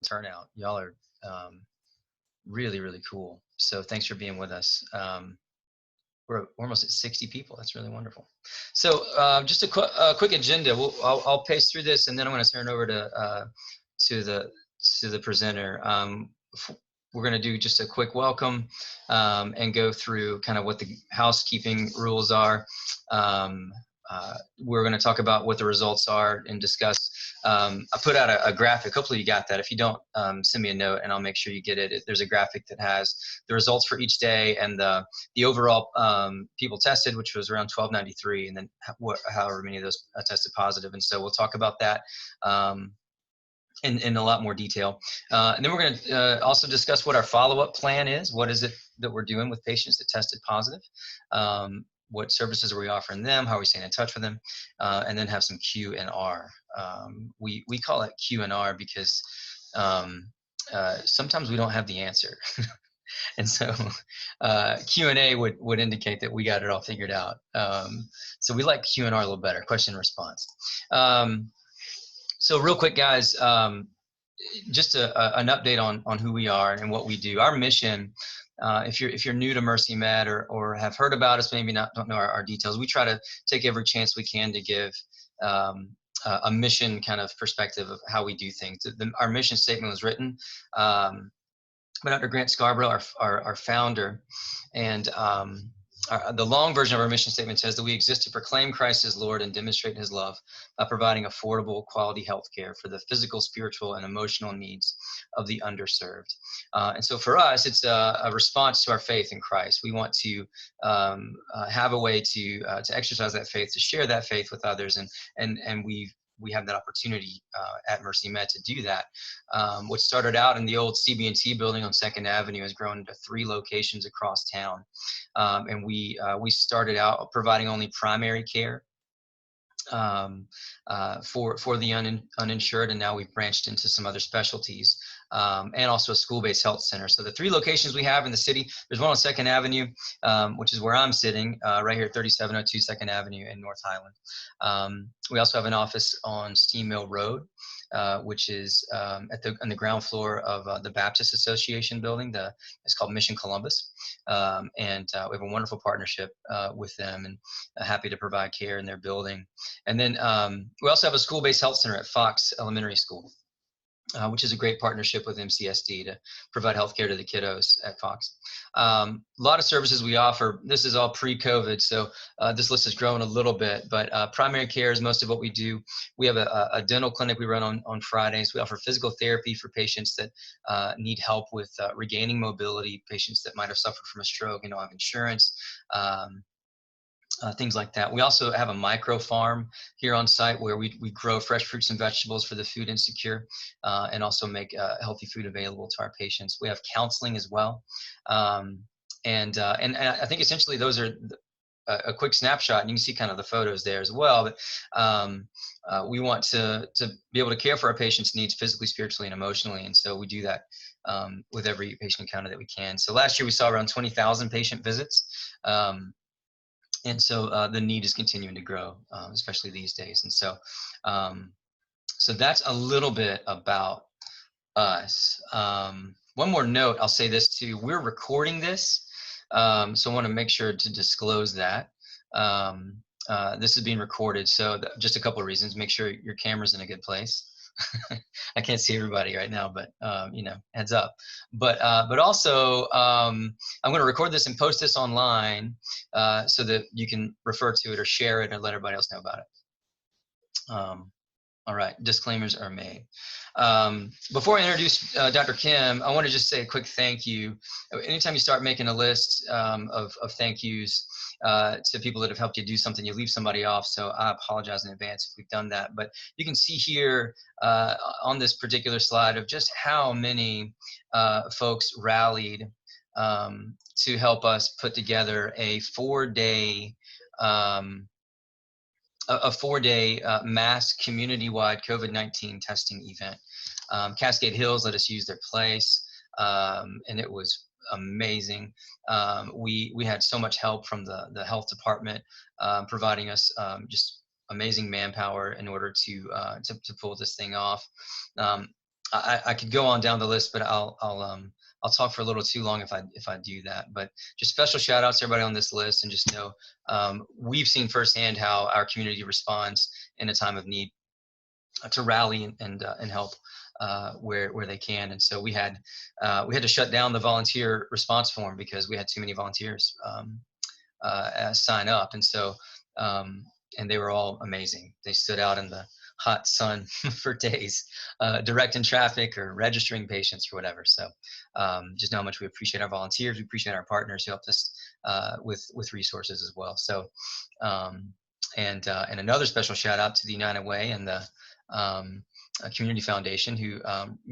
turnout. Y'all are really, really cool. So thanks for being with us. We're almost at 60 people. That's really wonderful. So just a quick agenda. I'll pace through this, and then I'm going to turn it over to the presenter. We're going to do just a quick welcome and go through kind of what the housekeeping rules are. Um, we're going to talk about what the results are and discuss. I put out a graphic. Hopefully you got that. If you don't, send me a note and I'll make sure you get it. There's a graphic that has the results for each day and the overall people tested, which was around 1293, and then however many of those tested positive. And so we'll talk about that in a lot more detail. And then we're going to also discuss what our follow-up plan is. What is it that we're doing with patients that tested positive? What services are we offering them? How are we staying in touch with them? And then have some Q and R. We call it Q and R because sometimes we don't have the answer. And so Q&A would indicate that we got it all figured out. So we like Q&R a little better, question and response. So real quick, guys, just an update on who we are and what we do. Our mission, if you're new to MercyMed or have heard about us, maybe don't know our details, we try to take every chance we can to give a mission kind of perspective of how we do things. Our mission statement was written by Dr. Grant Scarborough, our founder, and the long version of our mission statement says that we exist to proclaim Christ as Lord and demonstrate his love by providing affordable, quality health care for the physical, spiritual, and emotional needs of the underserved. And so for us, it's a response to our faith in Christ. We want to have a way to exercise that faith, to share that faith with others, and we have that opportunity at MercyMed to do that. What started out in the old CB&T building on 2nd Avenue has grown into 3 locations across town. And we started out providing only primary care for the uninsured, and now we've branched into some other specialties, and also a school-based health center. So the 3 locations we have in the city, there's one on 2nd Avenue, which is where I'm sitting, right here at 3702 2nd Avenue in North Highland. We also have an office on Steam Mill Road, which is on the ground floor of the Baptist Association building. It's called Mission Columbus, and we have a wonderful partnership with them, and happy to provide care in their building. And then we also have a school-based health center at Fox Elementary School, which is a great partnership with MCSD to provide healthcare to the kiddos at Fox. A lot of services we offer. This is all pre-COVID, so this list has grown a little bit, but primary care is most of what we do. We have a dental clinic we run on Fridays. We offer physical therapy for patients that need help with regaining mobility, patients that might have suffered from a stroke and don't have insurance. Things like that. We also have a micro farm here on site where we grow fresh fruits and vegetables for the food insecure, and also make healthy food available to our patients. We have counseling as well, and I think essentially those are a quick snapshot, and you can see kind of the photos there as well. But we want to be able to care for our patients' needs physically, spiritually, and emotionally, and so we do that with every patient encounter that we can. So last year we saw around 20,000 patient visits. And so the need is continuing to grow, especially these days. And so, so that's a little bit about us. One more note, I'll say this too. We're recording this, so I want to make sure to disclose that. This is being recorded, so just a couple of reasons. Make sure your camera's in a good place. I can't see everybody right now, but heads up. But also, I'm going to record this and post this online so that you can refer to it or share it and let everybody else know about it. All right, disclaimers are made. Before I introduce Dr. Kim, I want to just say a quick thank you. Anytime you start making a list of thank yous to people that have helped you do something, you leave somebody off. So I apologize in advance if we've done that. But you can see here on this particular slide of just how many folks rallied to help us put together a 4-day mass community-wide COVID-19 testing event. Cascade Hills let us use their place, and it was amazing. We had so much help from the health department, providing us just amazing manpower in order to pull this thing off. I could go on down the list, but I'll talk for a little too long if I do that. But just special shout outs to everybody on this list, and just know we've seen firsthand how our community responds in a time of need to rally and help where they can. And so we had to shut down the volunteer response form because we had too many volunteers sign up, and so and they were all amazing. They stood out in the hot sun for days, directing traffic or registering patients or whatever. So just know how much we appreciate our volunteers. We appreciate our partners who helped us with resources as well. So and another special shout out to the United Way and the Community Foundation who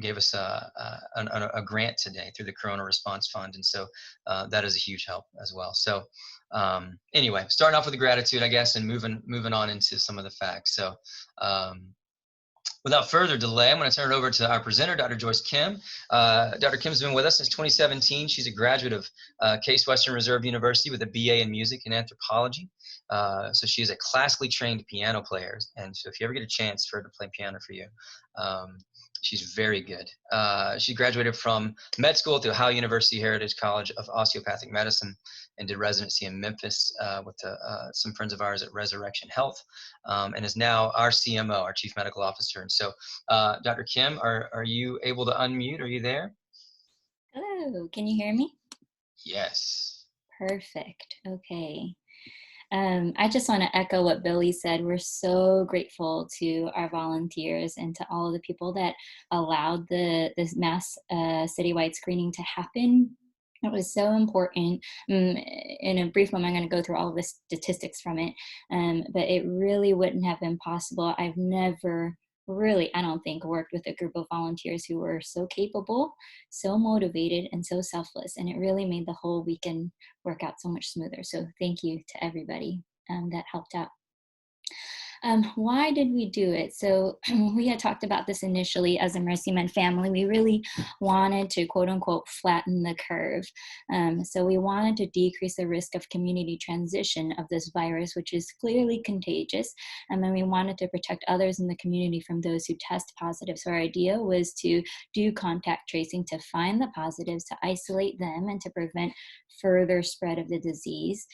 gave us a grant today through the Corona Response Fund, and so that is a huge help as well. So anyway, starting off with the gratitude, I guess, and moving on into some of the facts. So without further delay, I'm going to turn it over to our presenter, Dr. Joyce Kim. Dr. Kim's been with us since 2017. She's a graduate of Case Western Reserve University with a BA in music and anthropology. So she is a classically trained piano player. And so if you ever get a chance for her to play piano for you, she's very good. She graduated from med school at the Ohio University Heritage College of Osteopathic Medicine and did residency in Memphis with some friends of ours at Resurrection Health, and is now our CMO, our Chief Medical Officer. And so, Dr. Kim, are you able to unmute? Are you there? Hello, can you hear me? Yes. Perfect. Okay. I just want to echo what Billy said. We're so grateful to our volunteers and to all of the people that allowed this mass citywide screening to happen. It was so important. In a brief moment, I'm going to go through all of the statistics from it, but it really wouldn't have been possible. I've never really, I don't think, worked with a group of volunteers who were so capable, so motivated, and so selfless. And it really made the whole weekend work out so much smoother. So thank you to everybody that helped out. Why did we do it? So we had talked about this initially as a MercyMed family. We really wanted to, quote unquote, flatten the curve. So we wanted to decrease the risk of community transition of this virus, which is clearly contagious. And then we wanted to protect others in the community from those who test positive. So our idea was to do contact tracing to find the positives, to isolate them, and to prevent further spread of the disease.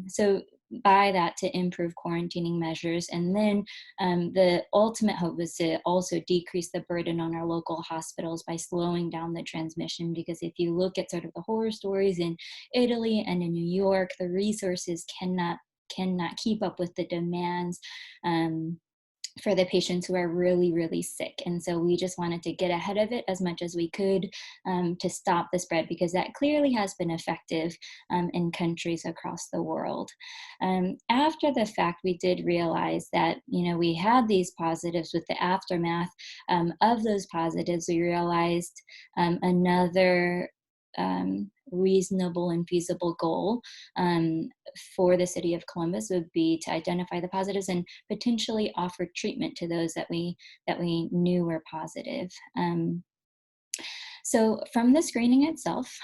So by that, to improve quarantining measures. And then the ultimate hope was to also decrease the burden on our local hospitals by slowing down the transmission. Because if you look at sort of the horror stories in Italy and in New York, the resources cannot keep up with the demands for the patients who are really, really sick. And so we just wanted to get ahead of it as much as we could to stop the spread, because that clearly has been effective in countries across the world. After the fact, we did realize that, we had these positives. With the aftermath of those positives, we realized another reasonable and feasible goal for the city of Columbus would be to identify the positives and potentially offer treatment to those that we knew were positive. So from the screening itself,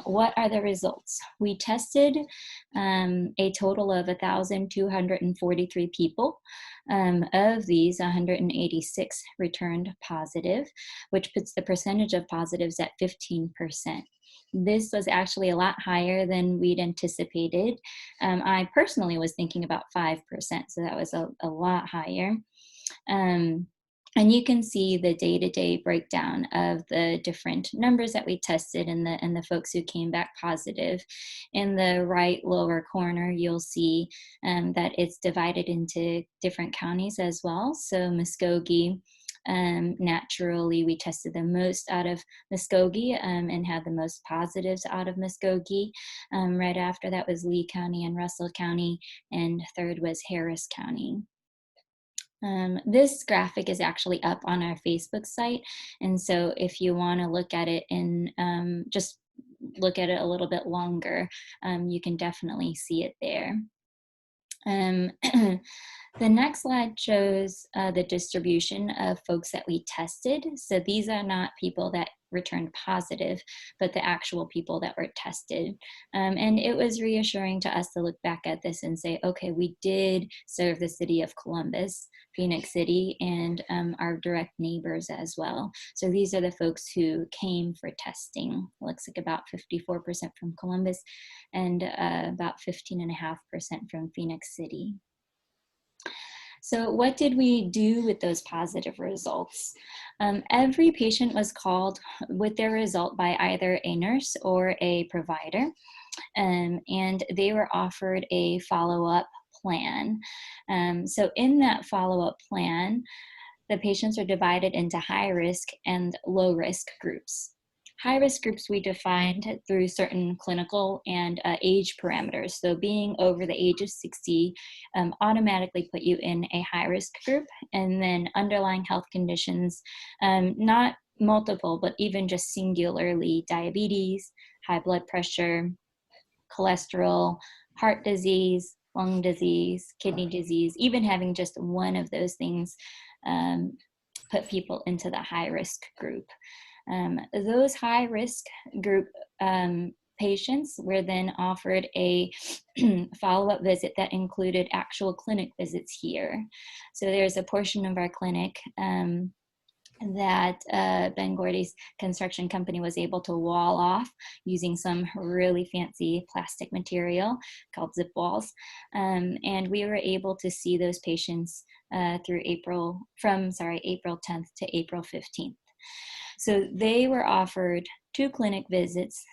what are the results? We tested a total of 1,243 people. Of these, 186 returned positive, which puts the percentage of positives at 15%. This was actually a lot higher than we'd anticipated. I personally was thinking about 5%, so that was a lot higher. And you can see the day-to-day breakdown of the different numbers that we tested and the folks who came back positive. In the right lower corner, you'll see that it's divided into different counties as well. So Muskogee, naturally, we tested the most out of Muskogee and had the most positives out of Muskogee. Right after that was Lee County and Russell County, and third was Harris County. This graphic is actually up on our Facebook site, and so if you want to look at it and just look at it a little bit longer, you can definitely see it there. The next slide shows the distribution of folks that we tested. So these are not people that returned positive, but the actual people that were tested. And it was reassuring to us to look back at this and say, okay, we did serve the city of Columbus, Phoenix City, and our direct neighbors as well. So these are the folks who came for testing. Looks like about 54% from Columbus and about 15.5% from Phoenix City. So what did we do with those positive results? Every patient was called with their result by either a nurse or a provider, and they were offered a follow-up plan. So in that follow-up plan, the patients are divided into high risk and low risk groups. High risk groups we defined through certain clinical and age parameters. So being over the age of 60 automatically put you in a high risk group, and then underlying health conditions, not multiple, but even just singularly diabetes, high blood pressure, cholesterol, heart disease, lung disease, kidney disease, even having just one of those things put people into the high risk group. Those high risk group patients were then offered a follow-up visit that included actual clinic visits here. So there's a portion of our clinic that Ben Gordy's construction company was able to wall off using some really fancy plastic material called zip walls. And we were able to see those patients through April 10th to April 15th. So they were offered 2 clinic visits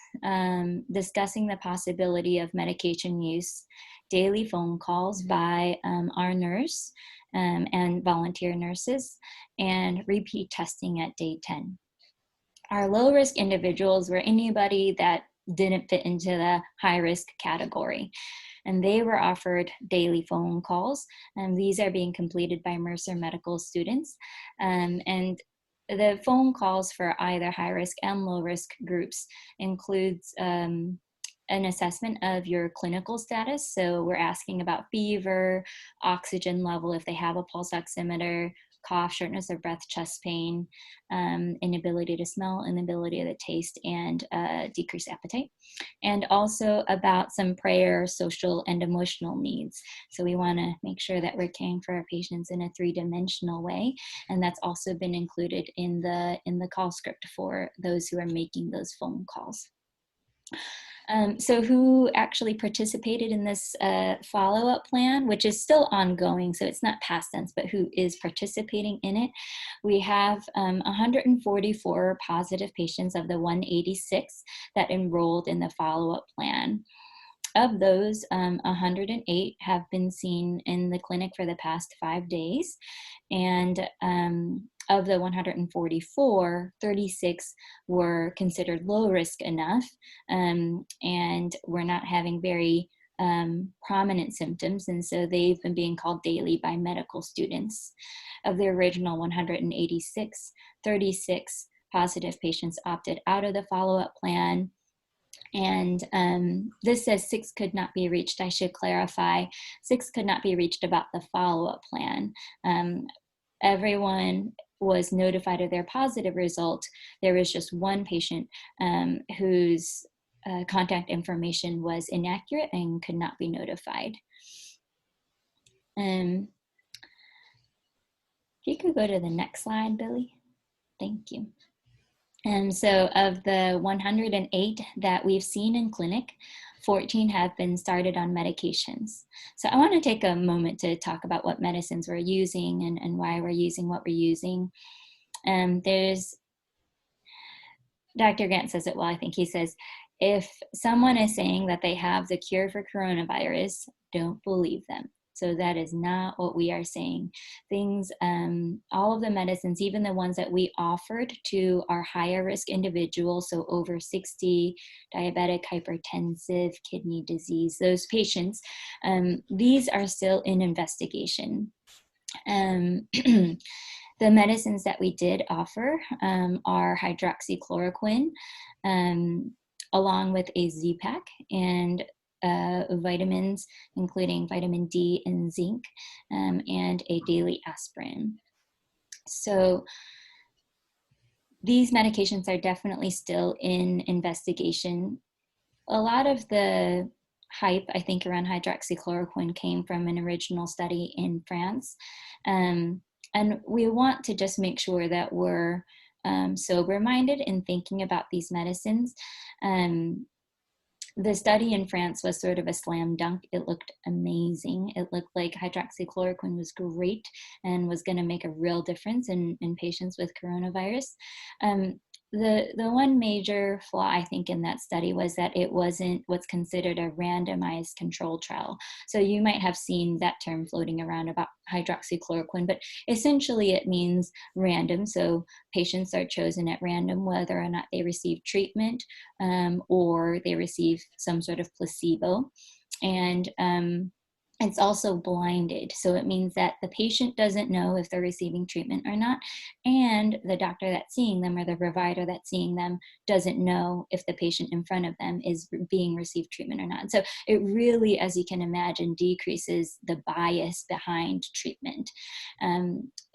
discussing the possibility of medication use, daily phone calls by our nurse and volunteer nurses, and repeat testing at day 10. Our low risk individuals were anybody that didn't fit into the high risk category, and they were offered daily phone calls, and these are being completed by Mercer Medical students. And the phone calls for either high risk and low risk groups includes an assessment of your clinical status. So we're asking about fever, oxygen level, if they have a pulse oximeter, cough, shortness of breath, chest pain, inability to smell, inability to taste, and decreased appetite. And also about some prayer, social, and emotional needs. So we want to make sure that we're caring for our patients in a 3-dimensional way, and that's also been included in the call script for those who are making those phone calls. So who actually participated in this follow-up plan, which is still ongoing, so it's not past tense, but who is participating in it? We have 144 positive patients of the 186 that enrolled in the follow-up plan. Of those, 108 have been seen in the clinic for the past 5 days, and of the 144, 36 were considered low risk enough and were not having very prominent symptoms, and so they've been being called daily by medical students. Of the original 186, 36 positive patients opted out of the follow-up plan. And this says 6 could not be reached. I should clarify, 6 could not be reached about the follow-up plan. Everyone was notified of their positive result. There was just one patient whose contact information was inaccurate and could not be notified. If you could go to the next slide, Billy. Thank you. And so of the 108 that we've seen in clinic, 14 have been started on medications. So I want to take a moment to talk about what medicines we're using and why we're using what we're using. There's, Dr. Grant says it well, I think he says, if someone is saying that they have the cure for coronavirus, don't believe them. So that is not what we are saying. Things, all of the medicines, even the ones that we offered to our higher risk individuals, so over 60, diabetic, hypertensive, kidney disease, those patients, these are still in investigation. The medicines that we did offer are hydroxychloroquine, along with a Z-Pak, and vitamins, including vitamin D and zinc, and a daily aspirin. So these medications are definitely still in investigation. A lot of the hype, I think, around hydroxychloroquine came from an original study in France. And we want to just make sure that we're sober-minded in thinking about these medicines. The study in France was sort of a slam dunk. It looked amazing. It looked like hydroxychloroquine was great and was going to make a real difference in patients with coronavirus. The one major flaw, I think, in that study was that it wasn't what's considered a randomized control trial. So you might have seen that term floating around about hydroxychloroquine, but essentially it means random. So patients are chosen at random whether or not they receive treatment or they receive some sort of placebo. And it's also blinded. So it means that the patient doesn't know if they're receiving treatment or not. And the doctor that's seeing them or the provider that's seeing them doesn't know if the patient in front of them is being received treatment or not. So it really, as you can imagine, decreases the bias behind treatment.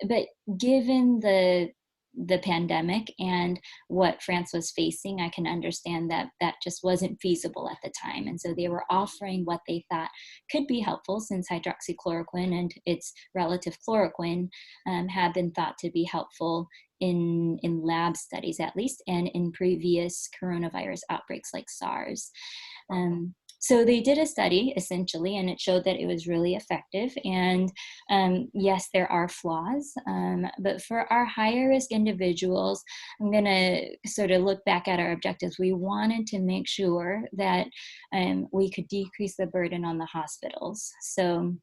But given the pandemic and what France was facing, I can understand that that just wasn't feasible at the time. And so they were offering what they thought could be helpful, since hydroxychloroquine and its relative chloroquine have been thought to be helpful in lab studies at least, and in previous coronavirus outbreaks like SARS. So they did a study essentially, and it showed that it was really effective. And yes, there are flaws, but for our higher risk individuals, I'm going to sort of look back at our objectives. We wanted to make sure that we could decrease the burden on the hospitals. So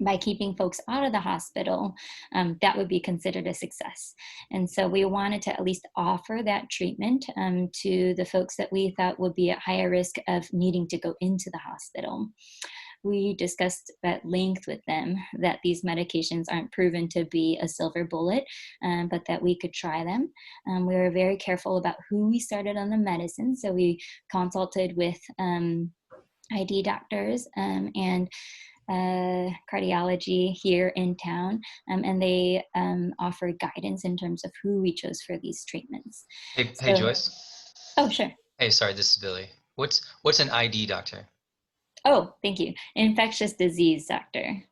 by keeping folks out of the hospital, that would be considered a success. And so we wanted to at least offer that treatment to the folks that we thought would be at higher risk of needing to go into the hospital. We discussed at length with them that these medications aren't proven to be a silver bullet, but that we could try them. We were very careful about who we started on the medicine. So we consulted with ID doctors and cardiology here in town, and they offered guidance in terms of who we chose for these treatments. Hey, Joyce. Oh, sure. Hey, sorry, this is Billy. What's an ID doctor? Oh, thank you. Infectious disease doctor.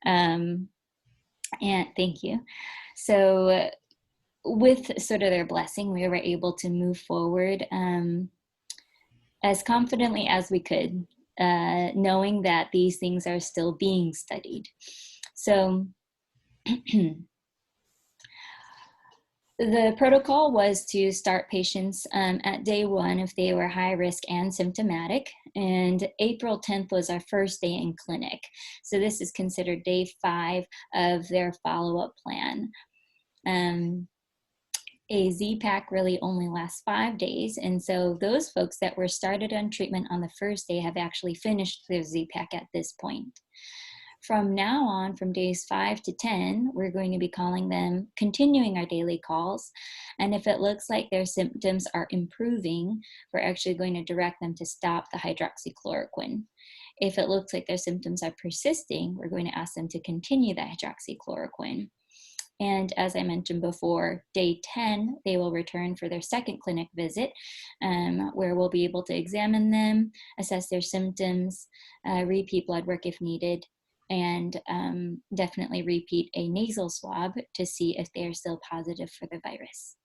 And thank you. So with sort of their blessing, we were able to move forward as confidently as we could, knowing that these things are still being studied. So the protocol was to start patients at day 1 if they were high risk and symptomatic, and April 10th was our first day in clinic. So this is considered day 5 of their follow-up plan. A Z-Pak really only lasts 5 days, and so those folks that were started on treatment on the first day have actually finished their Z-Pak at this point. From now on, from days 5 to 10, we're going to be calling them, continuing our daily calls. And if it looks like their symptoms are improving, we're actually going to direct them to stop the hydroxychloroquine. If it looks like their symptoms are persisting, we're going to ask them to continue the hydroxychloroquine. And as I mentioned before, day 10, they will return for their second clinic visit, where we'll be able to examine them, assess their symptoms, repeat blood work if needed, and definitely repeat a nasal swab to see if they are still positive for the virus.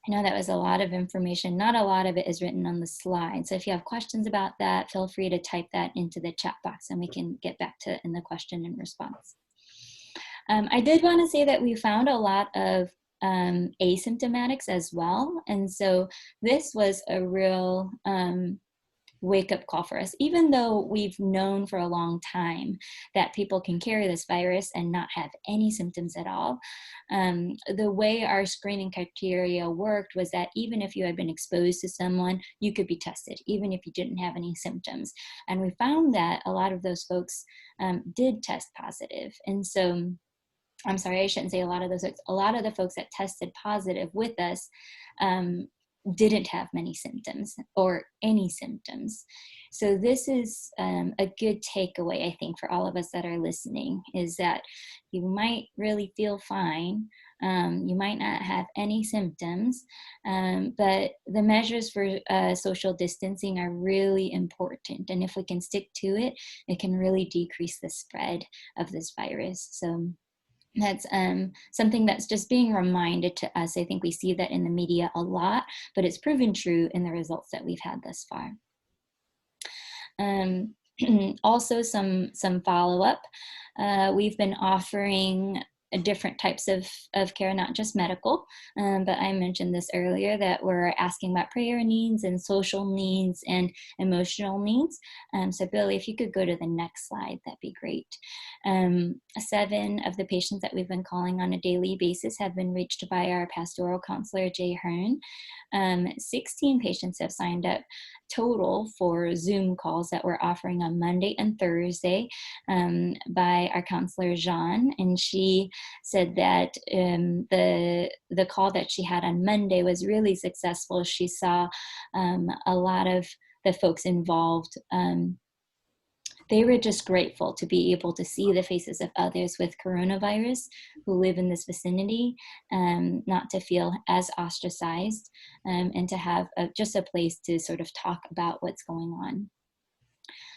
I know that was a lot of information. Not a lot of it is written on the slide. So if you have questions about that, feel free to type that into the chat box and we can get back to it in the question and response. I did want to say that we found a lot of asymptomatics as well. And so this was a real wake-up call for us, even though we've known for a long time that people can carry this virus and not have any symptoms at all. The way our screening criteria worked was that even if you had been exposed to someone, you could be tested, even if you didn't have any symptoms. And we found that a lot of those folks did test positive. And so, I'm sorry, I shouldn't say a lot of those folks. A lot of the folks that tested positive with us didn't have many symptoms or any symptoms. So this is a good takeaway, I think, for all of us that are listening, is that you might really feel fine, You might not have any symptoms, but the measures for social distancing are really important. And if we can stick to it, it can really decrease the spread of this virus. So that's something that's just being reminded to us. I think we see that in the media a lot, but it's proven true in the results that we've had thus far. Also, some follow-up. We've been offering different types of care, not just medical, but I mentioned this earlier, that we're asking about prayer needs and social needs and emotional needs. So Billy, if you could go to the next slide, that'd be great. 7 of the patients that we've been calling on a daily basis have been reached by our pastoral counselor, Jay Hearn. 16 patients have signed up total for Zoom calls that we're offering on Monday and Thursday by our counselor, Jean. And she said that the call that she had on Monday was really successful. She saw a lot of the folks involved. They were just grateful to be able to see the faces of others with coronavirus who live in this vicinity, not to feel as ostracized, and to have just a place to sort of talk about what's going on.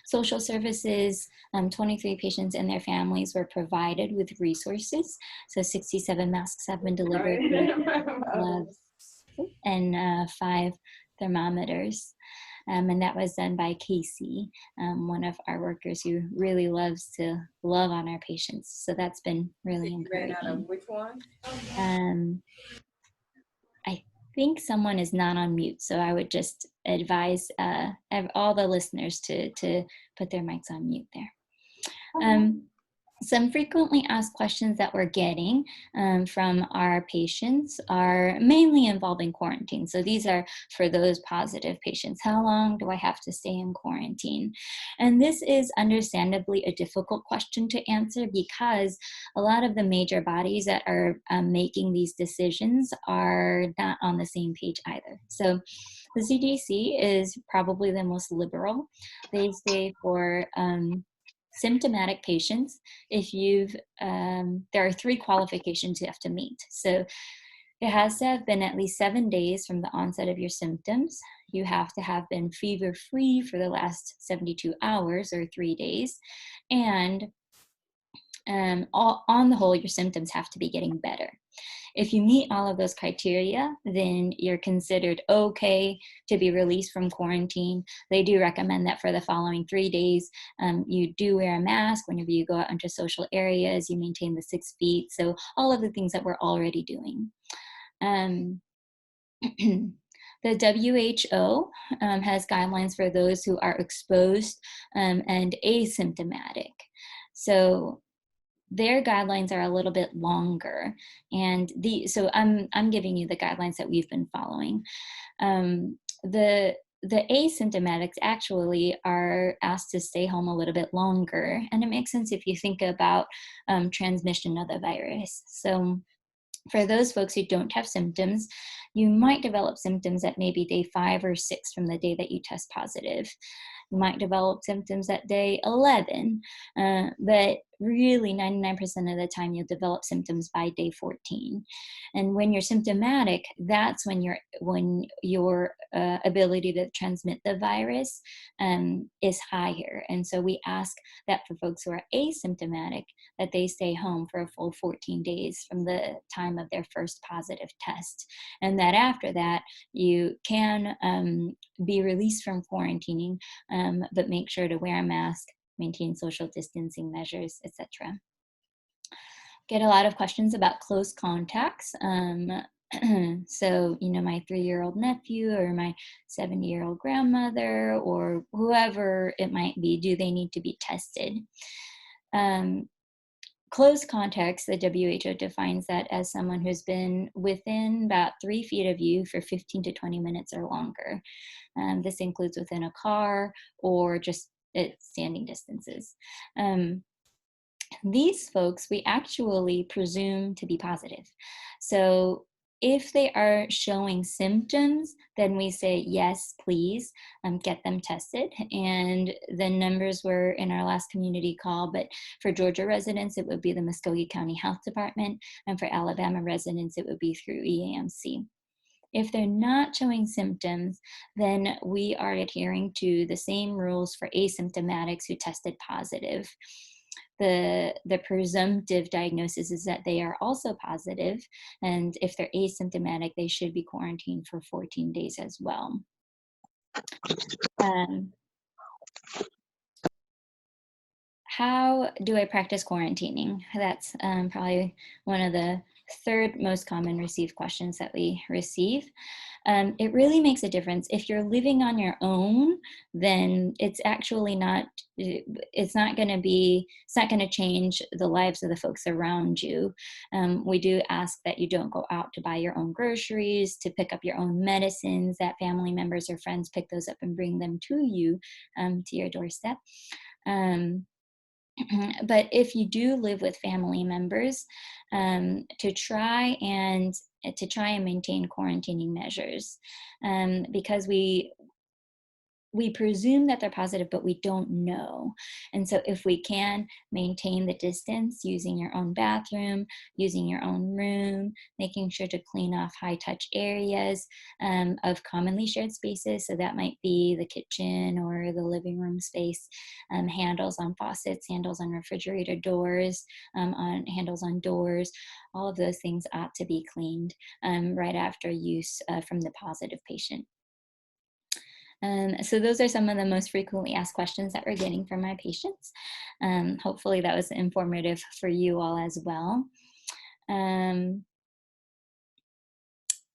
Social services, 23 patients and their families were provided with resources. So 67 masks have been delivered, gloves, and 5 thermometers. And that was done by Casey, one of our workers who really loves to love on our patients. So that's been really encouraging. Ran out of which one? I think someone is not on mute, so I would just advise all the listeners to put their mics on mute there. Some frequently asked questions that we're getting from our patients are mainly involving quarantine. So these are for those positive patients. How long do I have to stay in quarantine? And this is understandably a difficult question to answer, because a lot of the major bodies that are making these decisions are not on the same page either. So the CDC is probably the most liberal. They say for symptomatic patients, if you've, there are 3 qualifications you have to meet. So it has to have been at least 7 days from the onset of your symptoms. You have to have been fever-free for the last 72 hours or 3 days. And on the whole, your symptoms have to be getting better. If you meet all of those criteria, then you're considered okay to be released from quarantine. They do recommend that for the following 3 days, you do wear a mask whenever you go out into social areas, you maintain the 6 feet. So all of the things that we're already doing. The WHO has guidelines for those who are exposed and asymptomatic. So their guidelines are a little bit longer, and so I'm giving you the guidelines that we've been following. The asymptomatics actually are asked to stay home a little bit longer, and it makes sense if you think about transmission of the virus. So for those folks who don't have symptoms, you might develop symptoms at maybe day 5 or 6 from the day that you test positive. You might develop symptoms at day 11, but really 99% of the time you'll develop symptoms by day 14. And when you're symptomatic, that's when your ability to transmit the virus is higher. And so we ask that for folks who are asymptomatic, that they stay home for a full 14 days from the time of their first positive test. And that after that, you can be released from quarantining, but make sure to wear a mask, maintain social distancing measures, etc. Get a lot of questions about close contacts. So, my 3-year-old nephew or my 70-year-old grandmother or whoever it might be, do they need to be tested? Close contacts, the WHO defines that as someone who's been within about 3 feet of you for 15 to 20 minutes or longer. This includes within a car or just at standing distances. These folks, we actually presume to be positive. So If they are showing symptoms, then we say, yes, please get them tested. And the numbers were in our last community call, but for Georgia residents, it would be the Muskogee County Health Department, and for Alabama residents, it would be through EAMC. If they're not showing symptoms, then we are adhering to the same rules for asymptomatics who tested positive. The presumptive diagnosis is that they are also positive, and if they're asymptomatic, they should be quarantined for 14 days as well. How do I practice quarantining? That's probably one of the third most common received questions that we receive. It really makes a difference. If you're living on your own, then it's actually not, it's not going to change the lives of the folks around you. We do ask that you don't go out to buy your own groceries, to pick up your own medicines, that family members or friends pick those up and bring them to you, to your doorstep. But if you do live with family members, to try and maintain quarantining measures, because we presume that they're positive, but we don't know. And so if we can maintain the distance, using your own bathroom, using your own room, making sure to clean off high touch areas of commonly shared spaces. So that might be the kitchen or the living room space, handles on faucets, handles on refrigerator doors, on handles on doors. All of those things ought to be cleaned right after use from the positive patient. So those are some of the most frequently asked questions that we're getting from my patients. Hopefully that was informative for you all as well.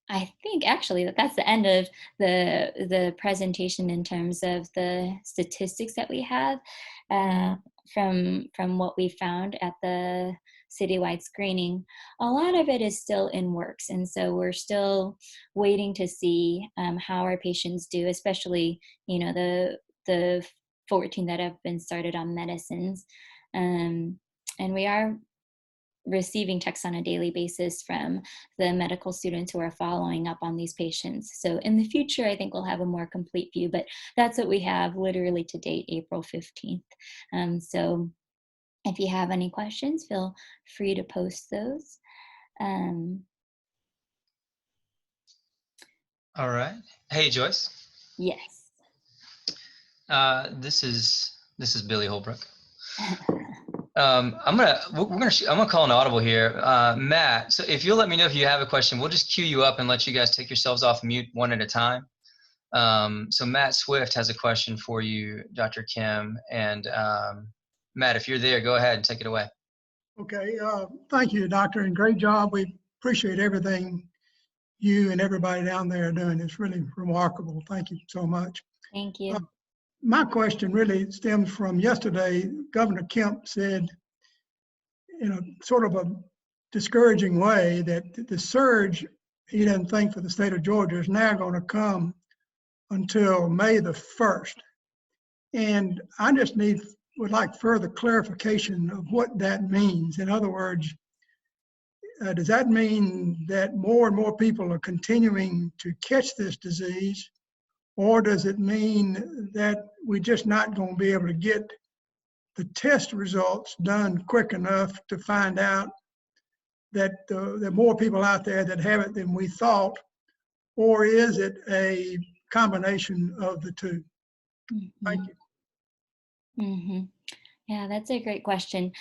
I think actually that's the end of the presentation in terms of the statistics that we have from what we found at the citywide screening. A lot of it is still in works, and so we're still waiting to see how our patients do, especially the 14 that have been started on medicines, and we are receiving texts on a daily basis from the medical students who are following up on these patients. So in the future, I think we'll have a more complete view, but that's what we have literally to date, April 15th. So if you have any questions, feel free to post those. All right. Hey, Joyce. Yes. This is Billy Holbrook. I'm gonna call an audible here, Matt. So if you'll let me know if you have a question, we'll just queue you up and let you guys take yourselves off mute one at a time. So Matt Swift has a question for you, Dr. Kim, and Matt, if you're there, go ahead and take it away. Okay, thank you, Doctor, and great job. We appreciate everything you and everybody down there are doing. It's really remarkable. Thank you so much. Thank you. My question really stems from yesterday. Governor Kemp said, in a sort of a discouraging way, that the surge he doesn't think for the state of Georgia is now going to come until May the 1st. And I just would like further clarification of what that means. In other words, does that mean that more and more people are continuing to catch this disease? Or does it mean that we're just not going to be able to get the test results done quick enough to find out that there are more people out there that have it than we thought? Or is it a combination of the two? Mm-hmm. Thank you. Mm-hmm. Yeah, that's a great question.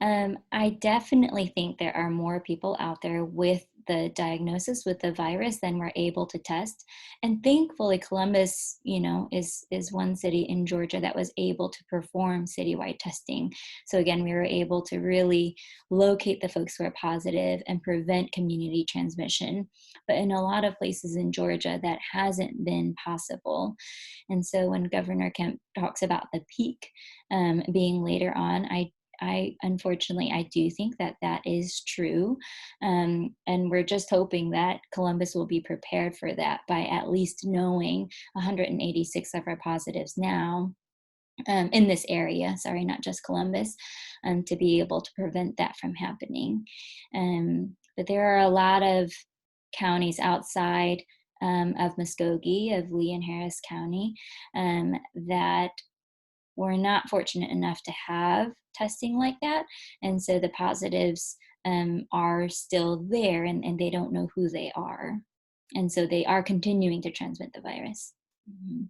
I definitely think there are more people out there with the diagnosis with the virus than we're able to test. And thankfully, Columbus, is one city in Georgia that was able to perform citywide testing. So again, we were able to really locate the folks who are positive and prevent community transmission. But in a lot of places in Georgia, that hasn't been possible. And so when Governor Kemp talks about the peak being later on, unfortunately, I do think that is true. And we're just hoping that Columbus will be prepared for that by at least knowing 186 of our positives now in this area, sorry, not just Columbus, to be able to prevent that from happening. But there are a lot of counties outside of Muskogee, of Lee and Harris County, that were not fortunate enough to have testing like that. And so the positives are still there, and they don't know who they are. And so they are continuing to transmit the virus. Mm-hmm.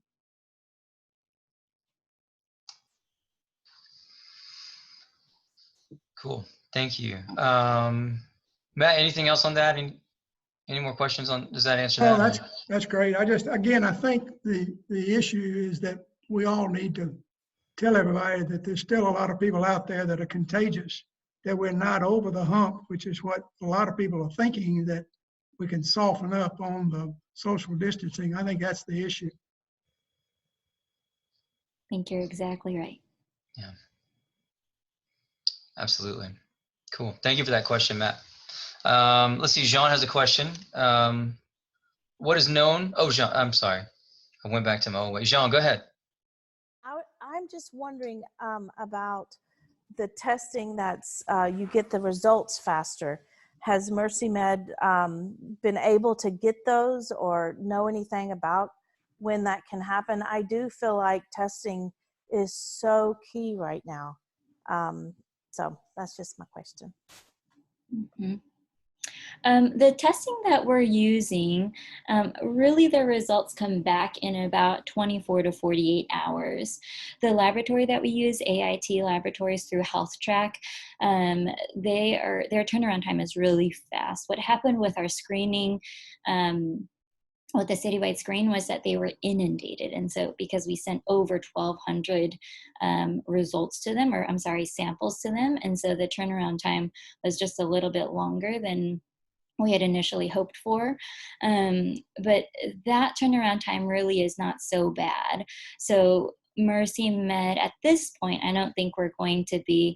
Cool. Thank you. Matt, anything else on that? Any more questions on, does that answer Oh, that? that's great. I think the issue is that we all need to tell everybody that there's still a lot of people out there that are contagious, that we're not over the hump, which is what a lot of people are thinking, that we can soften up on the social distancing. I think that's the issue. I think you're exactly right. Yeah, absolutely. Cool. Thank you for that question, Matt. Let's see, Jean has a question. What is known? Oh, Jean, I'm sorry. I went back to my old way. Jean, go ahead. I'm just wondering about the testing that's, you get the results faster. Has MercyMed been able to get those or know anything about when that can happen? I do feel like testing is so key right now. So that's just my question. Mm-hmm. The testing that we're using, really the results come back in about 24 to 48 hours. The laboratory that we use, AIT Laboratories through HealthTrack, their turnaround time is really fast. What happened with our screening, with the citywide screen, was that they were inundated. And so because we sent over 1,200 results to them, or I'm sorry, samples to them, and so the turnaround time was just a little bit longer than we had initially hoped for. But that turnaround time really is not so bad. So MercyMed, at this point, I don't think we're going to be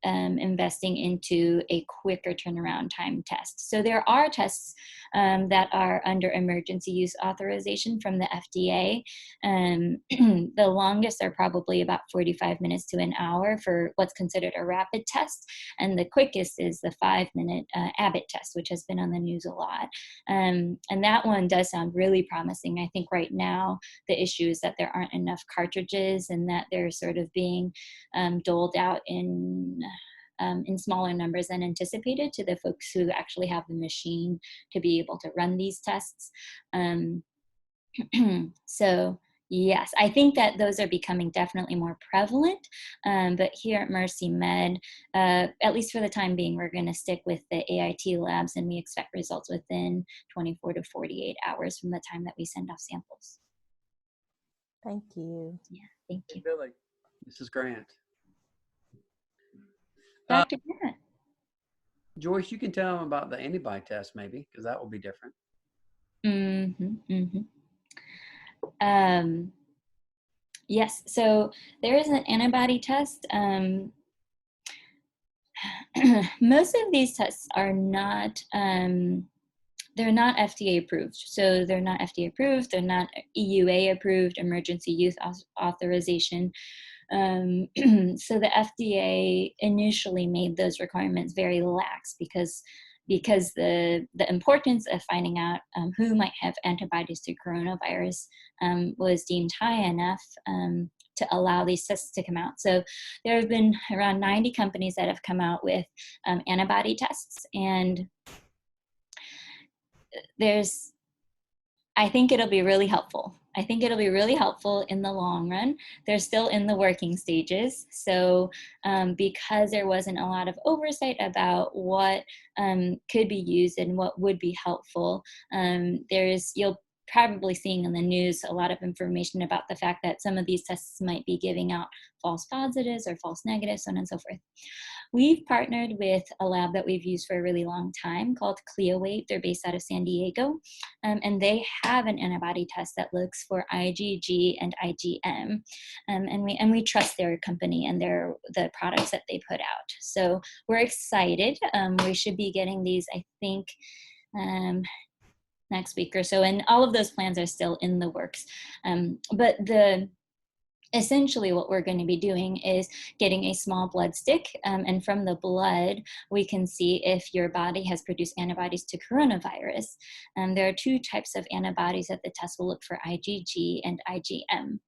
investing into a quicker turnaround time test. So there are tests that are under emergency use authorization from the FDA. The longest are probably about 45 minutes to an hour for what's considered a rapid test. And the quickest is the 5-minute Abbott test, which has been on the news a lot. And that one does sound really promising. I think right now the issue is that there aren't enough cartridges, and that they're sort of being doled out in smaller numbers than anticipated to the folks who actually have the machine to be able to run these tests. So yes, I think that those are becoming definitely more prevalent. But here at MercyMed, at least for the time being, we're going to stick with the AIT labs, and we expect results within 24 to 48 hours from the time that we send off samples. Thank you. Yeah, thank you. Hey, Billy, this is Grant. Dr. Grant. Joyce, you can tell them about the antibody test maybe, because that will be different. Yes, so there is an antibody test. Most of these tests are not, they're not FDA approved. So they're not FDA approved, they're not EUA approved, emergency use authorization. So the FDA initially made those requirements very lax because the importance of finding out who might have antibodies to coronavirus was deemed high enough to allow these tests to come out. So there have been around 90 companies that have come out with antibody tests, and I think it'll be really helpful. I think it'll be really helpful in the long run. They're still in the working stages. So because there wasn't a lot of oversight about what could be used and what would be helpful, you'll probably seeing in the news a lot of information about the fact that some of these tests might be giving out false positives or false negatives, so on and so forth. We've partnered with a lab that we've used for a really long time called CLIA-Wave. They're based out of San Diego, and they have an antibody test that looks for IgG and IgM, and we trust their company and the products that they put out. So we're excited. We should be getting these, I think, next week or so, and all of those plans are still in the works. But essentially what we're going to be doing is getting a small blood stick, and from the blood we can see if your body has produced antibodies to coronavirus. There are two types of antibodies that the test will look for: IgG and IgM.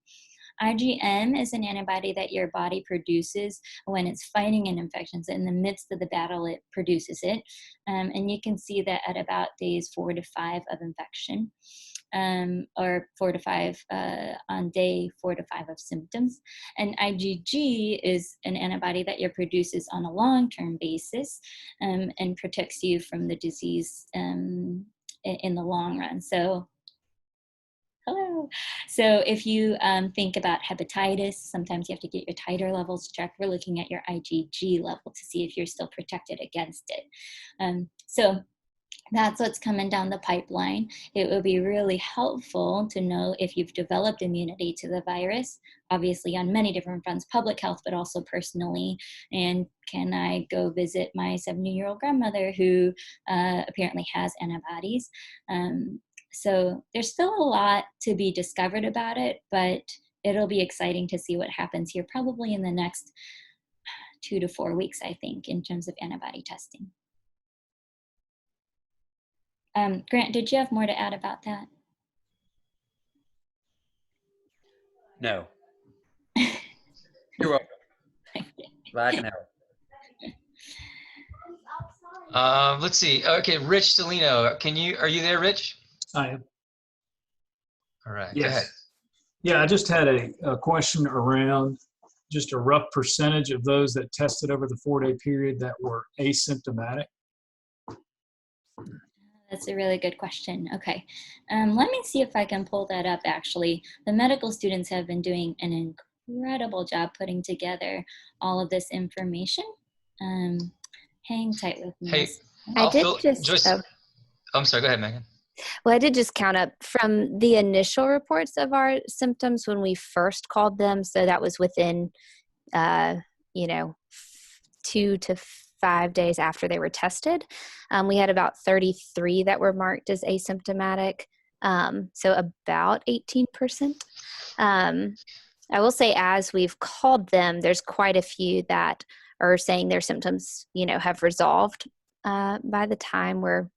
IgM is an antibody that your body produces when it's fighting an infection. So in the midst of the battle, it produces it. And you can see that at about days 4 to 5 of infection, or 4 to 5 on day 4 to 5 of symptoms. And IgG is an antibody that your produces on a long-term basis, and protects you from the disease in the long run. So hello. So if you think about hepatitis, sometimes you have to get your titer levels checked. We're looking at your IgG level to see if you're still protected against it. So that's what's coming down the pipeline. It will be really helpful to know if you've developed immunity to the virus, obviously on many different fronts, public health, but also personally. And can I go visit my 70-year-old grandmother who apparently has antibodies? So there's still a lot to be discovered about it, but it'll be exciting to see what happens here probably in the next 2 to 4 weeks, I think, in terms of antibody testing. Grant, did you have more to add about that? No. You're welcome. Glad I can help. Let's see. Okay, Rich Salino, are you there, Rich? I am. All right, Yes. go ahead. Yeah, I just had a question around just a rough percentage of those that tested over the 4-day period that were asymptomatic. That's a really good question. Okay, let me see if I can pull that up. Actually, the medical students have been doing an incredible job putting together all of this information. Hang tight with me. Hey, Joyce. I'm sorry, go ahead, Megan. Well, I did just count up from the initial reports of our symptoms when we first called them. So that was within, 2 to 5 days after they were tested. We had about 33 that were marked as asymptomatic. So about 18%. I will say as we've called them, there's quite a few that are saying their symptoms, have resolved by the time we're,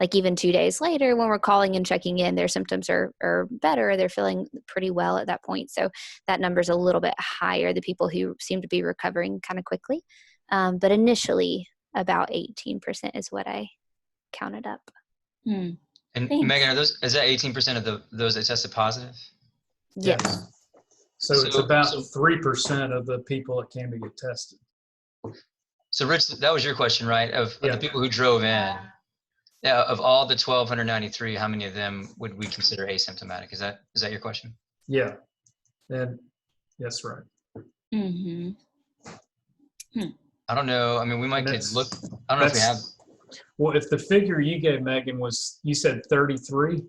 like, even 2 days later when we're calling and checking in, their symptoms are better. They're feeling pretty well at that point. So that number's a little bit higher, the people who seem to be recovering kind of quickly. But initially, about 18% is what I counted up. And Thanks. Megan, is that 18% of those that tested positive? Yes. So it's about 3% of the people that came to get tested. So Rich, that was your question, right? Of Yeah. the people who drove in, of all the 1,293, how many of them would we consider asymptomatic? Is that your question? Yeah. And that's right. Mm-hmm. I don't know. I mean, we might could That's- look. I don't know if we have. Well, if the figure you gave, Megan, was, you said 33?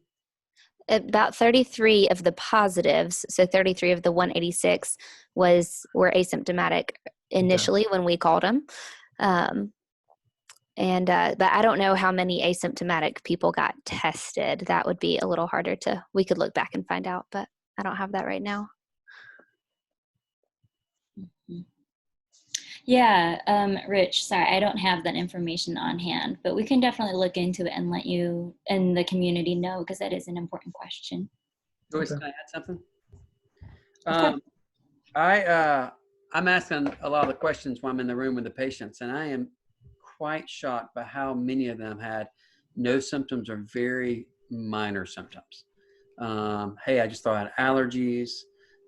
About 33 of the positives, so 33 of the 186 were asymptomatic initially when we called them. But I don't know how many asymptomatic people got tested. That would be a little harder we could look back and find out, but I don't have that right now. Yeah, Rich, sorry, I don't have that information on hand, but we can definitely look into it and let you and the community know, because that is an important question. Joyce, can I add something? Of course. I'm asking a lot of the questions when I'm in the room with the patients, and I am quite shocked by how many of them had no symptoms or very minor symptoms. Hey, I just thought I had allergies.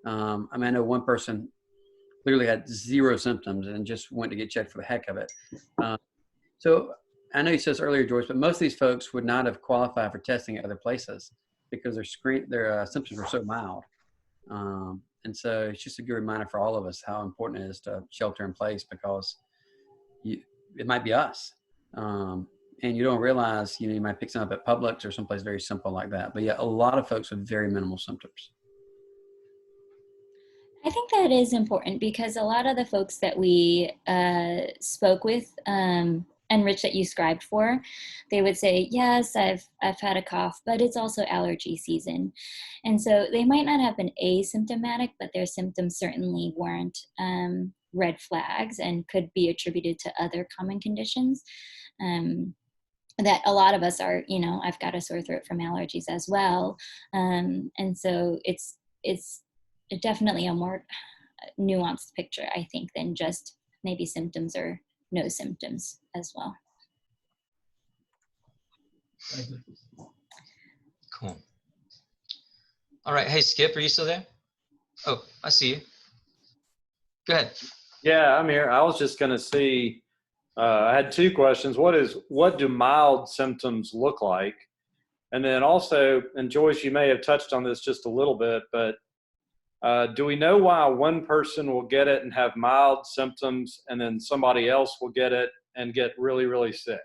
I know one person clearly had 0 symptoms and just went to get checked for the heck of it. So I know you said this earlier, Joyce, but most of these folks would not have qualified for testing at other places because their symptoms were so mild. And so it's just a good reminder for all of us how important it is to shelter in place, because it might be us. And you don't realize, you might pick some up at Publix or someplace very simple like that. But yeah, a lot of folks with very minimal symptoms. I think that is important, because a lot of the folks that we spoke with, and enriched that you scribed for, they would say, yes, I've had a cough, but it's also allergy season. And so they might not have been asymptomatic, but their symptoms certainly weren't red flags and could be attributed to other common conditions. That a lot of us are, I've got a sore throat from allergies as well. And so it's definitely a more nuanced picture, I think, than just maybe symptoms or no symptoms as well. Thank you. Cool. All right. Hey, Skip, are you still there? Oh, I see you. Go ahead. Yeah, I'm here. I was just going to see, I had two questions. What do mild symptoms look like? And then also, and Joyce, you may have touched on this just a little bit, but do we know why one person will get it and have mild symptoms and then somebody else will get it and get really, really sick?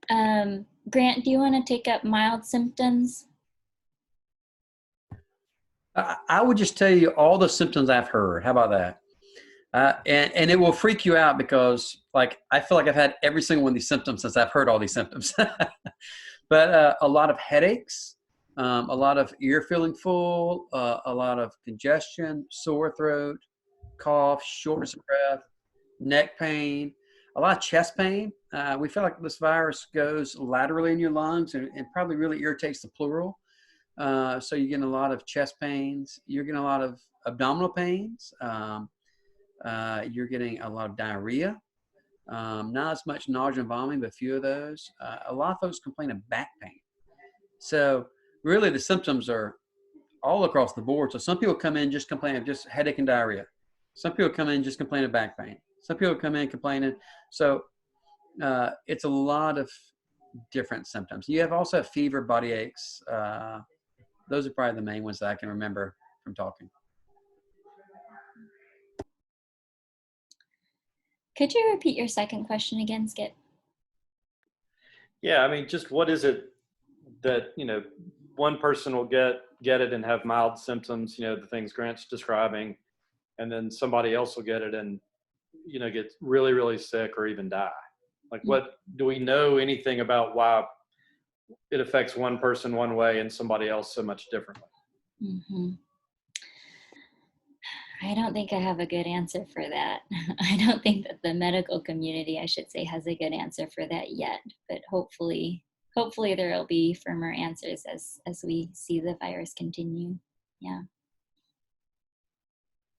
Grant, do you want to take up mild symptoms? I would just tell you all the symptoms I've heard. How about that? And it will freak you out because, like, I feel like I've had every single one of these symptoms since I've heard all these symptoms. But a lot of headaches, a lot of ear feeling full, a lot of congestion, sore throat, cough, shortness of breath, neck pain, a lot of chest pain. We feel like this virus goes laterally in your lungs and probably really irritates the pleural. So you're getting a lot of chest pains. You're getting a lot of abdominal pains. You're getting a lot of diarrhea. Not as much nausea and vomiting, but a few of those. A lot of folks complain of back pain. So really the symptoms are all across the board. So some people come in just complaining of just headache and diarrhea. Some people come in just complaining of back pain. Some people come in complaining. So it's a lot of different symptoms. You have also fever, body aches. Those are probably the main ones that I can remember from talking. Could you repeat your second question again, Skip? Yeah, I mean, just what is it that, one person will get it and have mild symptoms, the things Grant's describing, and then somebody else will get it and, get really, really sick or even die? Like, what do we know anything about why it affects one person one way and somebody else so much differently? Mm-hmm. I don't think I have a good answer for that. I don't think that the medical community, I should say, has a good answer for that yet. But hopefully there will be firmer answers as we see the virus continue. Yeah.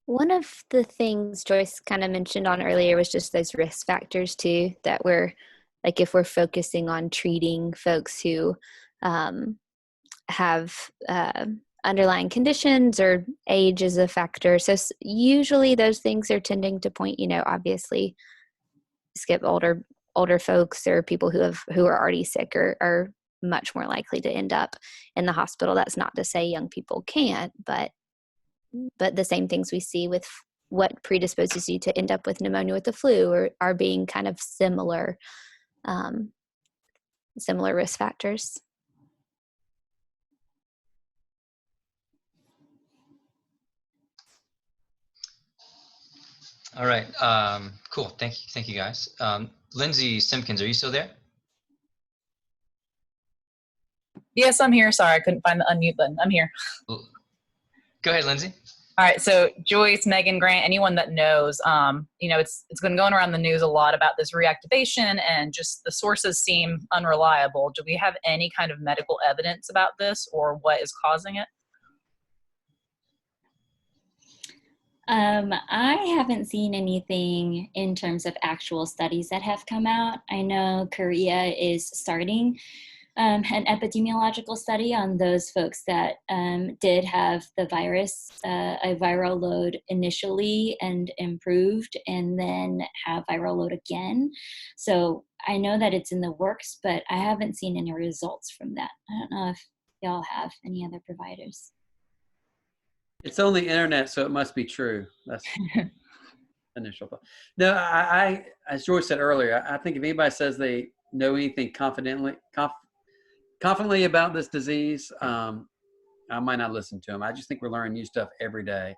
One of the things Joyce kind of mentioned on earlier was just those risk factors too, that we're like, if we're focusing on treating folks who have underlying conditions or age is a factor. So usually those things are tending to point, obviously Skip, older folks or people who are already sick are much more likely to end up in the hospital. That's not to say young people can't, but the same things we see with what predisposes you to end up with pneumonia with the flu are being kind of similar risk factors. All right. Cool. Thank you guys. Lindsay Simpkins, are you still there? Yes, I'm here. Sorry, I couldn't find the unmute button. I'm here. Go ahead, Lindsay. All right. So Joyce, Megan, Grant, anyone that knows, it's been going around the news a lot about this reactivation and just the sources seem unreliable. Do we have any kind of medical evidence about this or what is causing it? I haven't seen anything in terms of actual studies that have come out. I know Korea is starting an epidemiological study on those folks that did have the virus, a viral load initially and improved, and then have viral load again. So I know that it's in the works, but I haven't seen any results from that. I don't know if y'all have any other providers. It's on the internet, so it must be true. That's initial thought. No, I as George said earlier, I think if anybody says they know anything confidently about this disease, I might not listen to them. I just think we're learning new stuff every day.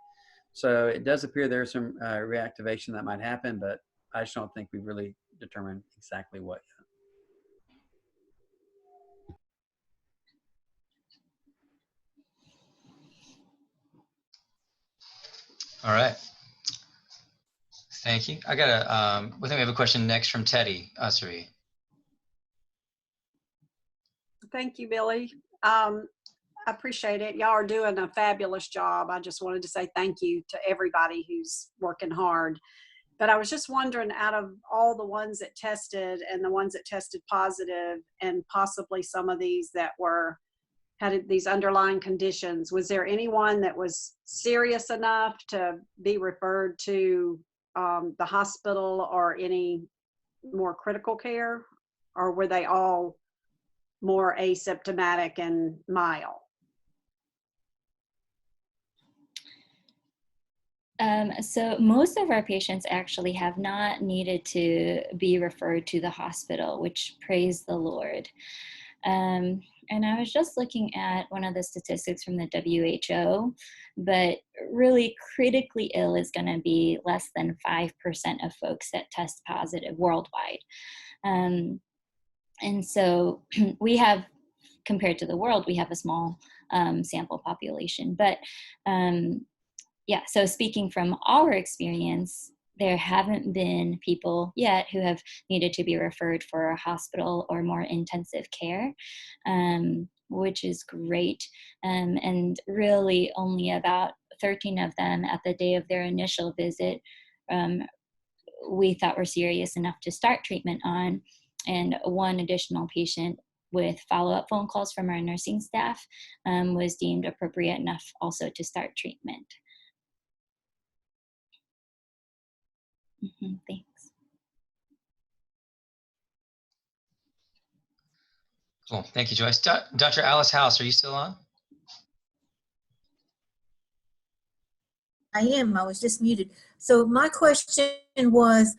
So it does appear there's some reactivation that might happen, but I just don't think we've really determined exactly what yet. All right. Thank you. I got I think we have a question next from Teddy Ussery. Thank you, Billy. I appreciate it. Y'all are doing a fabulous job. I just wanted to say thank you to everybody who's working hard. But I was just wondering, out of all the ones that tested and the ones that tested positive and possibly some of these that had these underlying conditions, was there anyone that was serious enough to be referred to the hospital or any more critical care? Or were they all more asymptomatic and mild? So most of our patients actually have not needed to be referred to the hospital, which praise the Lord. And I was just looking at one of the statistics from the WHO, but really critically ill is going to be less than 5% of folks that test positive worldwide. And so we have, compared to the world, we have a small sample population. But yeah, so speaking from our experience, there haven't been people yet who have needed to be referred for a hospital or more intensive care, which is great. And really only about 13 of them at the day of their initial visit we thought were serious enough to start treatment on. And one additional patient with follow-up phone calls from our nursing staff was deemed appropriate enough also to start treatment. Thanks. Cool. Thank you, Joyce. Dr. Alice House, are you still on? I am. I was just muted. So my question was,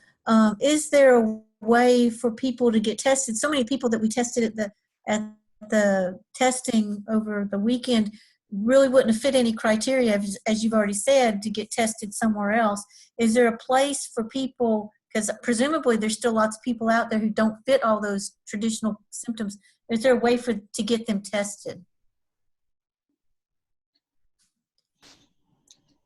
is there a way for people to get tested? So many people that we tested at the testing over the weekend really wouldn't have fit any criteria, as you've already said, to get tested somewhere else. Is there a place for people, because presumably there's still lots of people out there who don't fit all those traditional symptoms. Is there a way to get them tested?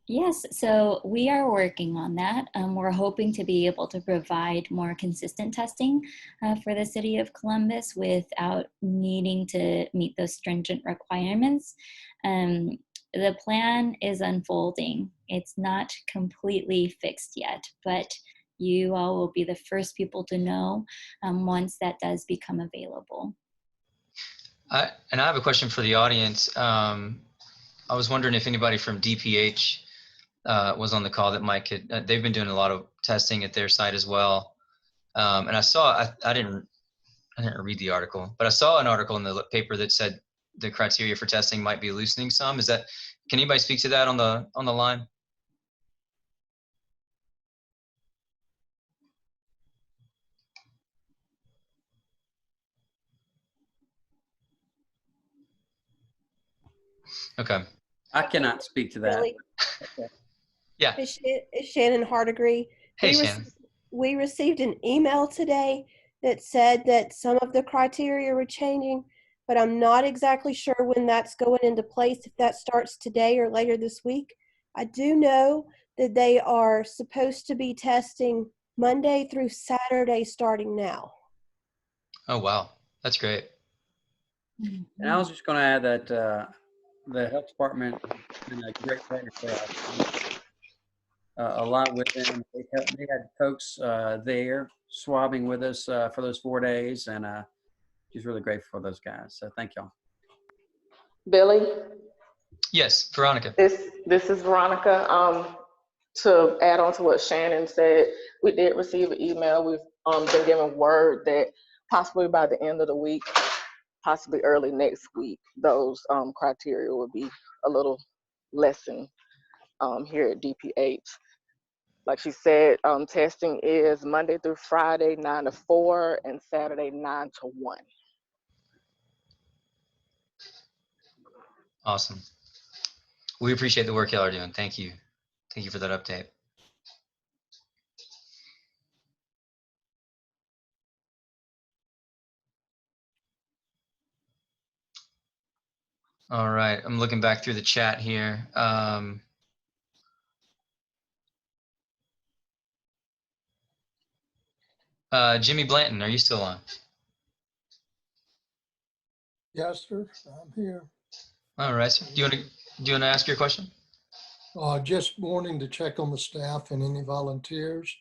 Yes, so we are working on that. We're hoping to be able to provide more consistent testing for the city of Columbus without needing to meet those stringent requirements. The plan is unfolding. It's not completely fixed yet, but you all will be the first people to know once that does become available. And I have a question for the audience. I was wondering if anybody from DPH was on the call that Mike could. They've been doing a lot of testing at their site as well. And I saw, I didn't read the article, but I saw an article in the paper that said the criteria for testing might be loosening some. Is that, can anybody speak to that on the line? Okay. I cannot speak to that. Really? Okay. Yeah. It's Shannon Hardegree. Hey, Shannon. We received an email today that said that some of the criteria were changing, but I'm not exactly sure when that's going into place, if that starts today or later this week. I do know that they are supposed to be testing Monday through Saturday starting now. Oh, wow. That's great. And I was just going to add that the health department is a great partner for us. A lot with them. They had folks there swabbing with us for those 4 days, and she's really grateful for those guys. So thank y'all. Billy? Yes, Veronica. This is Veronica. To add on to what Shannon said, we did receive an email. We've been given word that possibly by the end of the week, possibly early next week, those criteria will be a little lessened here at DPH. Like she said, testing is Monday through Friday, 9 to 4, and Saturday, 9 to 1. Awesome. We appreciate the work y'all are doing. Thank you. Thank you for that update. All right, I'm looking back through the chat here. Jimmy Blanton, are you still on? Yes, sir. I'm here. All right, so do you want to ask your question? Just wanting to check on the staff and any volunteers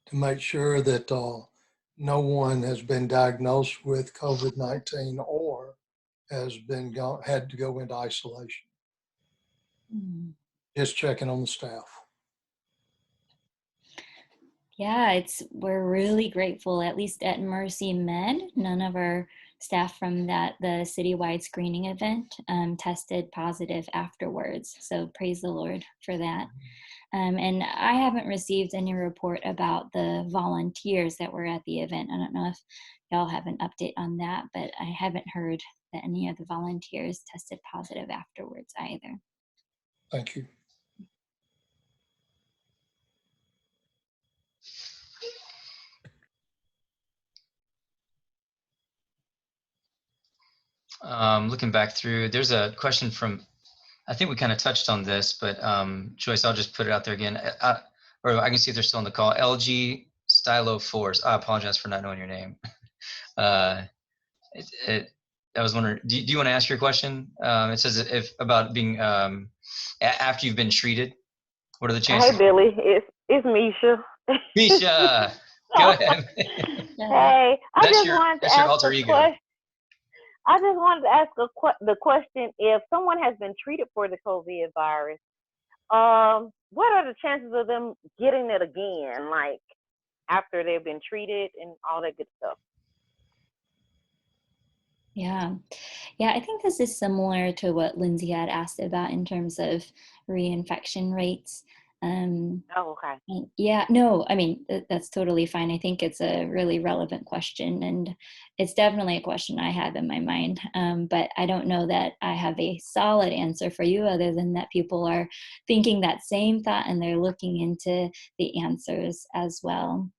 to make sure that no one has been diagnosed with COVID-19 or has been had to go into isolation. Just checking on the staff. Yeah, we're really grateful, at least at MercyMed, none of our staff from the citywide screening event tested positive afterwards. So praise the Lord for that. And I haven't received any report about the volunteers that were at the event. I don't know if y'all have an update on that, but I haven't heard that any of the volunteers tested positive afterwards either. Thank you. Looking back through, there's a question from, I think we kind of touched on this, but Joyce, I'll just put it out there again. Or I can see if they're still on the call. LG Stylo Force. I apologize for not knowing your name. I was wondering, do you want to ask your question? It says if about being after you've been treated, what are the chances? Hey Billy, it's Misha. Misha, go ahead. Hey, I just wanted to ask a question. I just wanted to ask the question: if someone has been treated for the COVID virus, what are the chances of them getting it again, like after they've been treated and all that good stuff? Yeah, I think this is similar to what Lindsay had asked about in terms of reinfection rates. Oh, okay. Yeah, no, I mean, that's totally fine. I think it's a really relevant question, and it's definitely a question I have in my mind. But I don't know that I have a solid answer for you other than that people are thinking that same thought and they're looking into the answers as well.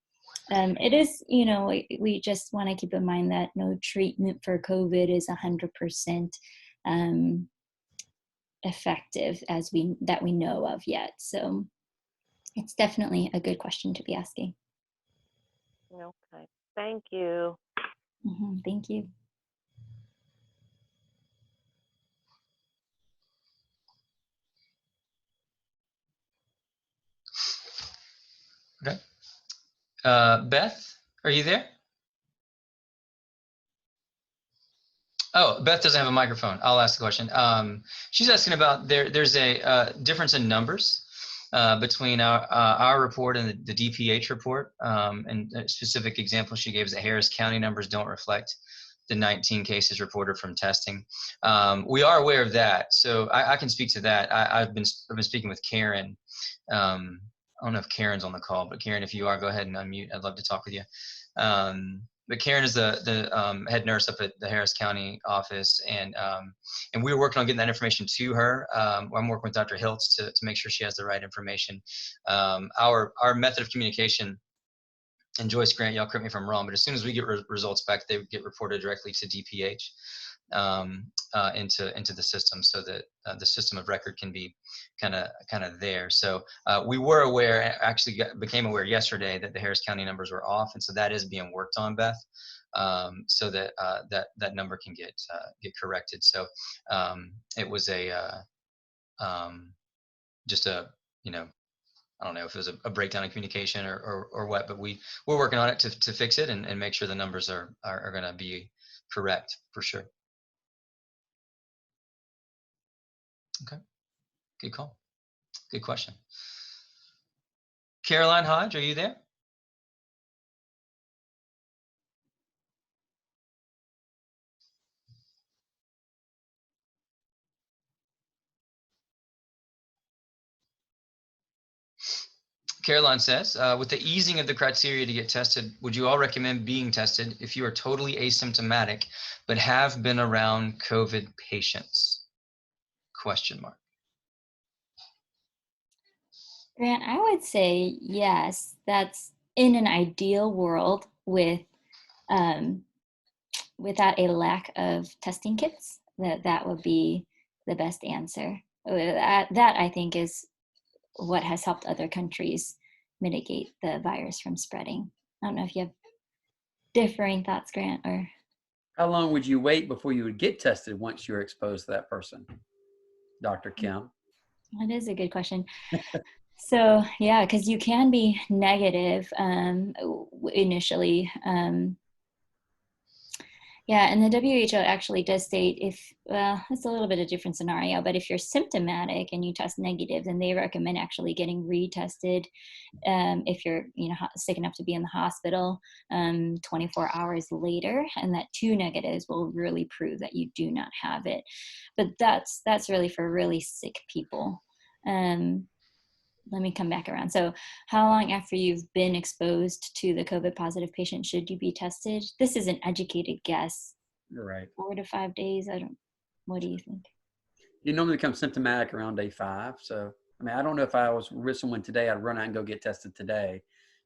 It is, we just want to keep in mind that no treatment for COVID is 100% effective that we know of yet. So it's definitely a good question to be asking. Okay, thank you. Thank you. Okay. Beth, are you there? Oh, Beth doesn't have a microphone. I'll ask the question. She's asking about there's a difference in numbers between our report and the DPH report. And a specific example she gave is that Harris County numbers don't reflect the 19 cases reported from testing. We are aware of that, so I can speak to that. I've been speaking with Karen. I don't know if Karen's on the call, but Karen, if you are, go ahead and unmute. I'd love to talk with you. But Karen is the head nurse up at the Harris County office, and we were working on getting that information to her. I'm working with Dr. Hiltz to make sure she has the right information. Our method of communication, and Joyce Grant, y'all correct me if I'm wrong, but as soon as we get results back, they would get reported directly to DPH into the system, so that the system of record can be kind of there. So we were aware, actually became aware yesterday, that the Harris County numbers were off, and so that is being worked on, Beth, so that that number can get corrected. So it was just a I don't know if it was a breakdown in communication or what, but we're working on it to fix it and make sure the numbers are going to be correct for sure. Okay, good call. Good question. Caroline Hodge, are you there? Caroline says, with the easing of the criteria to get tested, would you all recommend being tested if you are totally asymptomatic but have been around COVID patients? Question mark. Grant, I would say yes. That's in an ideal world with without a lack of testing kits. that would be the best answer. That I think is what has helped other countries mitigate the virus from spreading. I don't know if you have differing thoughts, Grant, or How long would you wait before you would get tested once you're exposed to that person, Dr. Kim? that is a good question. So yeah, because you can be negative initially. Yeah, and the WHO actually does state it's a little bit of a different scenario, but if you're symptomatic and you test negative, then they recommend actually getting retested if you're sick enough to be in the hospital 24 hours later, and that 2 negatives will really prove that you do not have it. But that's really for really sick people. Let me come back around. So how long after you've been exposed to the COVID positive patient should you be tested? This is an educated guess. Right. 4 to 5 days. What do you think? You normally become symptomatic around day 5. So, I mean, I don't know if I was with someone today, I'd run out and go get tested today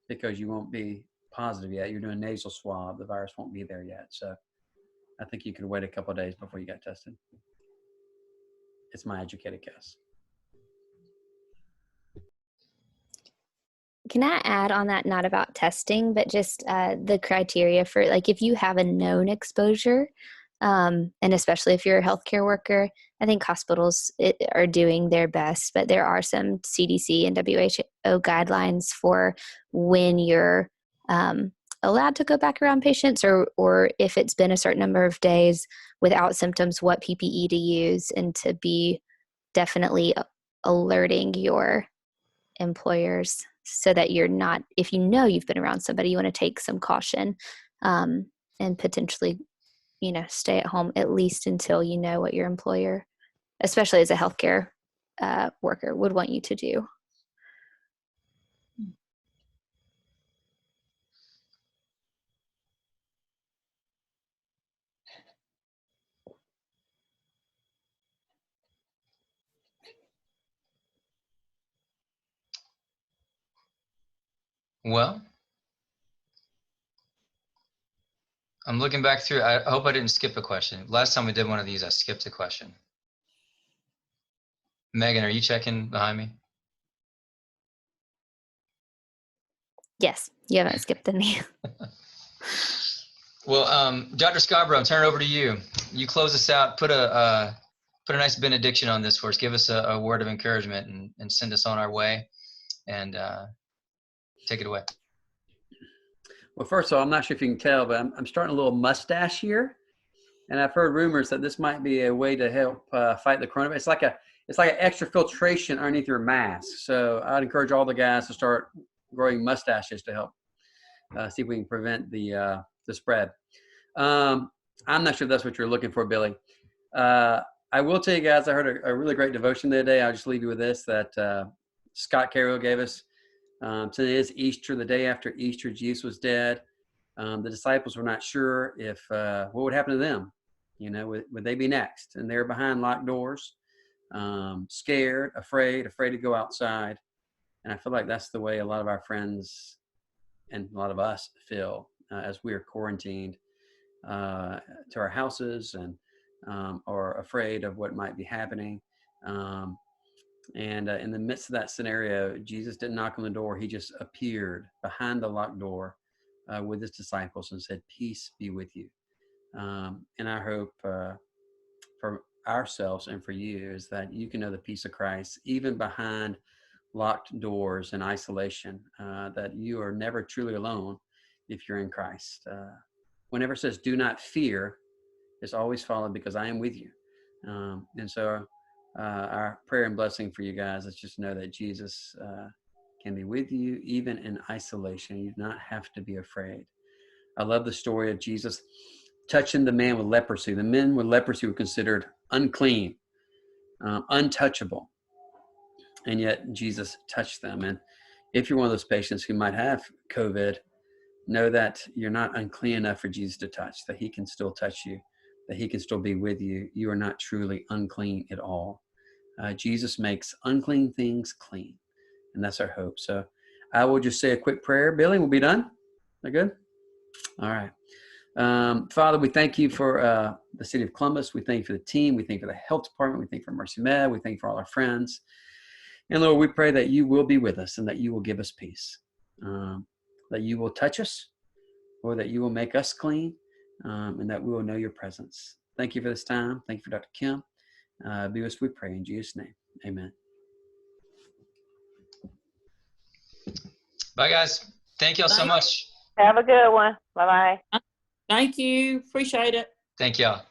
because you won't be positive yet. You're doing nasal swab. The virus won't be there yet. So I think you could wait a couple of days before you got tested. It's my educated guess. Can I add on that, not about testing, but just the criteria for, like, if you have a known exposure, and especially if you're a healthcare worker, I think hospitals are doing their best, but there are some CDC and WHO guidelines for when you're allowed to go back around patients, or if it's been a certain number of days without symptoms, what PPE to use, and to be definitely alerting your employers so that you're not, if you know you've been around somebody, you want to take some caution and potentially, stay at home at least until you know what your employer, especially as a healthcare worker, would want you to do. Well, I'm looking back through. I hope I didn't skip a question. Last time we did one of these, I skipped a question. Megan, are you checking behind me? Yes, you haven't skipped any. Well, Dr. Scarborough, I'm turning it over to you. You close us out. Put a nice benediction on this for us. Give us a word of encouragement and send us on our way. And take it away. Well, first of all, I'm not sure if you can tell, but I'm starting a little mustache here, and I've heard rumors that this might be a way to help fight the coronavirus. It's like an extra filtration underneath your mask. So I'd encourage all the guys to start growing mustaches to help see if we can prevent the spread. I'm not sure if that's what you're looking for, Billy. I will tell you guys, I heard a really great devotion the other day. I'll just leave you with this, that Scott Carroll gave us. Today is Easter, the day after Easter, Jesus was dead. The disciples were not sure if what would happen to them. Would they be next? And they're behind locked doors, scared, afraid to go outside. And I feel like that's the way a lot of our friends and a lot of us feel as we are quarantined to our houses and or afraid of what might be happening. And in the midst of that scenario, Jesus didn't knock on the door. He just appeared behind the locked door with his disciples and said, "Peace be with you." And our hope for ourselves and for you is that you can know the peace of Christ, even behind locked doors and isolation, that you are never truly alone if you're in Christ. Whenever it says, "Do not fear," it's always followed because I am with you. And so our prayer and blessing for you guys is just know that Jesus can be with you even in isolation. You do not have to be afraid. I love the story of Jesus touching the man with leprosy. The men with leprosy were considered unclean, untouchable, and yet Jesus touched them. And if you're one of those patients who might have COVID, know that you're not unclean enough for Jesus to touch, that he can still touch you, that he can still be with you. You are not truly unclean at all. Jesus makes unclean things clean, and that's our hope. So I will just say a quick prayer. Billy, we'll be done. Is that good? All right. Father, we thank you for the city of Columbus. We thank you for the team. We thank you for the health department. We thank you for MercyMed. We thank you for all our friends. And Lord, we pray that you will be with us and that you will give us peace, that you will touch us, or that you will make us clean, and that we will know your presence. Thank you for this time. Thank you for Dr. Kim. Be with us, we pray, in Jesus' name. Amen. Bye, guys. Thank y'all so much. Have a good one. Bye-bye. Thank you. Appreciate it. Thank y'all.